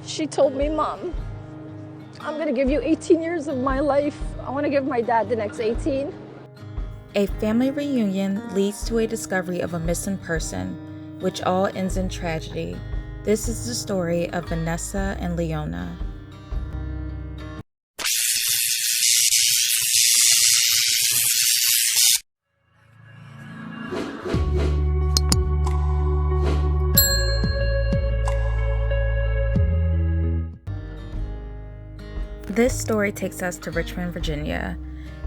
She told me, Mom, I'm going to give you 18 years of my life. I want to give my dad the next 18. A family reunion leads to a discovery of a missing person, which all ends in tragedy. This is the story of Vanessa and Leona. This story takes us to Richmond, Virginia.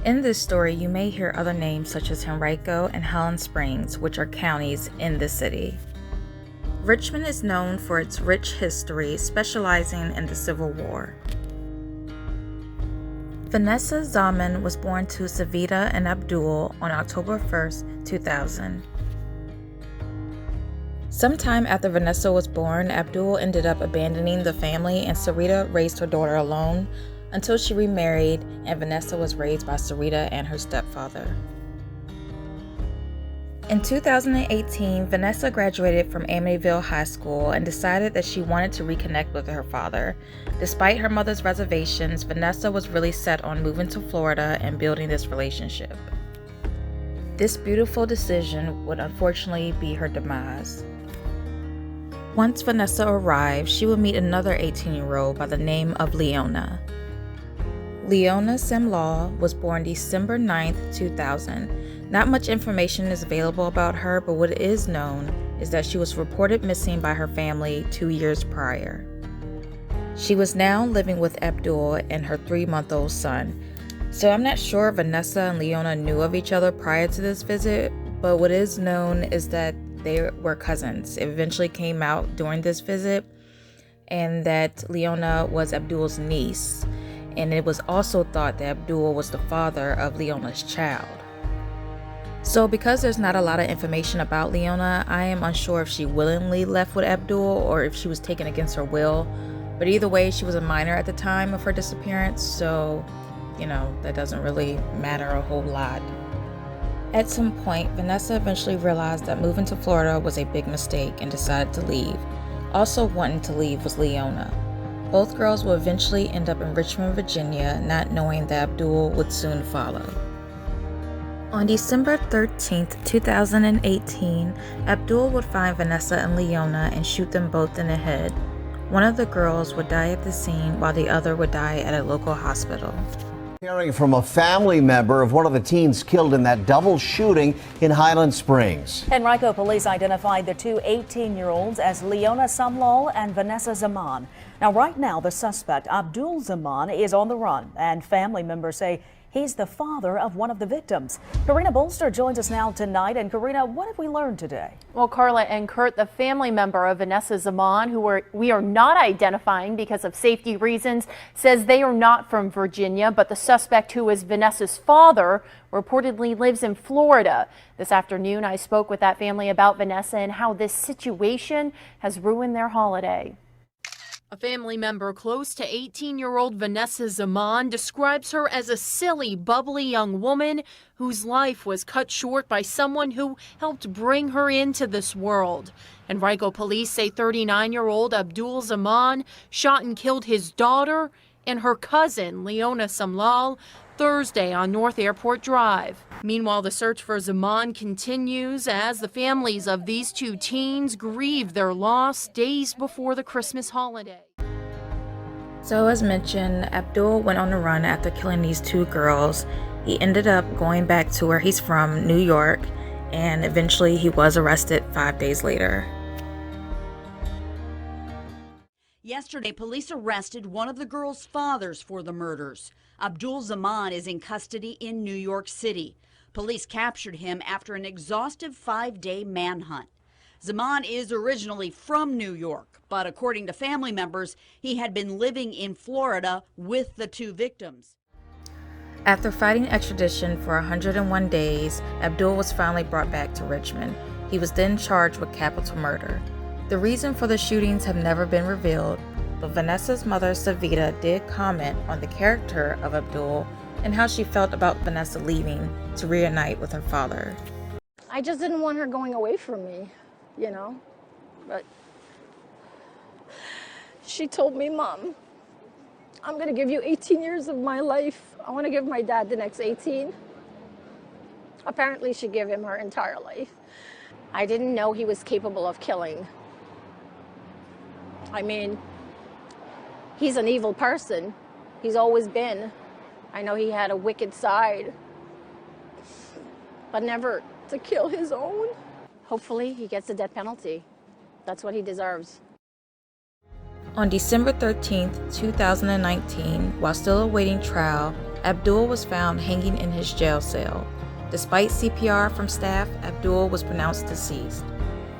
In this story, you may hear other names such as Henrico and Helen Springs, which are counties in the city. Richmond is known for its rich history, specializing in the Civil War. Vanessa Zaman was born to Savita and Abdul on October 1st, 2000. Sometime after Vanessa was born, Abdul ended up abandoning the family and Sarita raised her daughter alone until she remarried, and Vanessa was raised by Sarita and her stepfather. In 2018, Vanessa graduated from Amityville High School and decided that she wanted to reconnect with her father. Despite her mother's reservations, Vanessa was really set on moving to Florida and building this relationship. This beautiful decision would unfortunately be her demise. Once Vanessa arrived, she would meet another 18-year-old by the name of Leona. Leona Samlaw was born December 9th, 2000. Not much information is available about her, but what is known is that she was reported missing by her family 2 years prior. She was now living with Abdul and her 3-month-old son. So I'm not sure if Vanessa and Leona knew of each other prior to this visit, but what is known is that they were cousins. It eventually came out during this visit, and that Leona was Abdul's niece. And it was also thought that Abdul was the father of Leona's child. So because there's not a lot of information about Leona, I am unsure if she willingly left with Abdul or if she was taken against her will. But either way, she was a minor at the time of her disappearance, so, that doesn't really matter a whole lot. At some point, Vanessa eventually realized that moving to Florida was a big mistake and decided to leave. Also wanting to leave was Leona. Both girls will eventually end up in Richmond, Virginia, not knowing that Abdul would soon follow. On December 13th, 2018, Abdul would find Vanessa and Leona and shoot them both in the head. One of the girls would die at the scene while the other would die at a local hospital. Hearing from a family member of one of the teens killed in that double shooting in Highland Springs. Henrico police identified the two 18-year-olds as Leona Samlaw and Vanessa Zaman. Now, right now, the suspect, Abdul Zaman, is on the run, and family members say he's the father of one of the victims. Karina Bolster joins us now tonight. And Karina, what have we learned today? Well, Carla and Kurt, the family member of Vanessa Zaman, who we are not identifying because of safety reasons, says they are not from Virginia, but the suspect, who is Vanessa's father, reportedly lives in Florida. This afternoon, I spoke with that family about Vanessa and how this situation has ruined their holiday. A family member close to 18-year-old Vanessa Zaman describes her as a silly, bubbly young woman whose life was cut short by someone who helped bring her into this world. Henrico police say 39-year-old Abdul Zaman shot and killed his daughter and her cousin, Leona Samlaw, Thursday on North Airport Drive. Meanwhile, the search for Zaman continues as the families of these two teens grieve their loss days before the Christmas holiday. So as mentioned, Abdul went on the run after killing these two girls. He ended up going back to where he's from, New York, and eventually he was arrested 5 days later. Yesterday, police arrested one of the girls' fathers for the murders. Abdul Zaman is in custody in New York City. Police captured him after an exhaustive 5-day manhunt. Zaman is originally from New York, but according to family members, he had been living in Florida with the two victims. After fighting extradition for 101 days, Abdul was finally brought back to Richmond. He was then charged with capital murder. The reason for the shootings have never been revealed, but Vanessa's mother, Savita, did comment on the character of Abdul and how she felt about Vanessa leaving to reunite with her father. I just didn't want her going away from me, but She told me, Mom, I'm going to give you 18 years of my life. I want to give my dad the next 18. Apparently, she gave him her entire life. I didn't know he was capable of killing. I mean, he's an evil person. He's always been. I know he had a wicked side, but never to kill his own. Hopefully, he gets the death penalty. That's what he deserves. On December 13, 2019, while still awaiting trial, Abdul was found hanging in his jail cell. Despite CPR from staff, Abdul was pronounced deceased.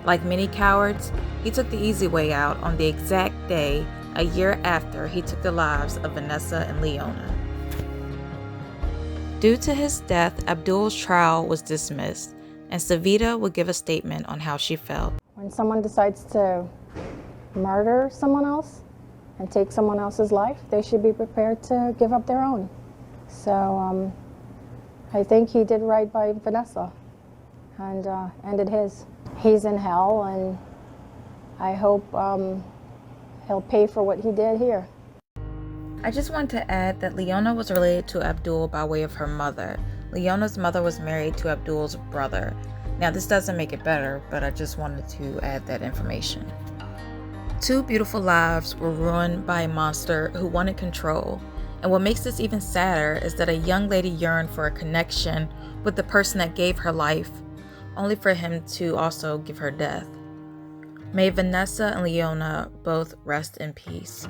Like many cowards, he took the easy way out on the exact day, a year after he took the lives of Vanessa and Leona. Due to his death, Abdul's trial was dismissed, and Savita would give a statement on how she felt. When someone decides to murder someone else and take someone else's life, they should be prepared to give up their own. So I think he did right by Vanessa and ended his. He's in hell, and I hope he'll pay for what he did here. I just want to add that Leona was related to Abdul by way of her mother. Leona's mother was married to Abdul's brother. Now, this doesn't make it better, but I just wanted to add that information. 2 beautiful lives were ruined by a monster who wanted control. And what makes this even sadder is that a young lady yearned for a connection with the person that gave her life, only for him to also give her death. May Vanessa and Leona both rest in peace.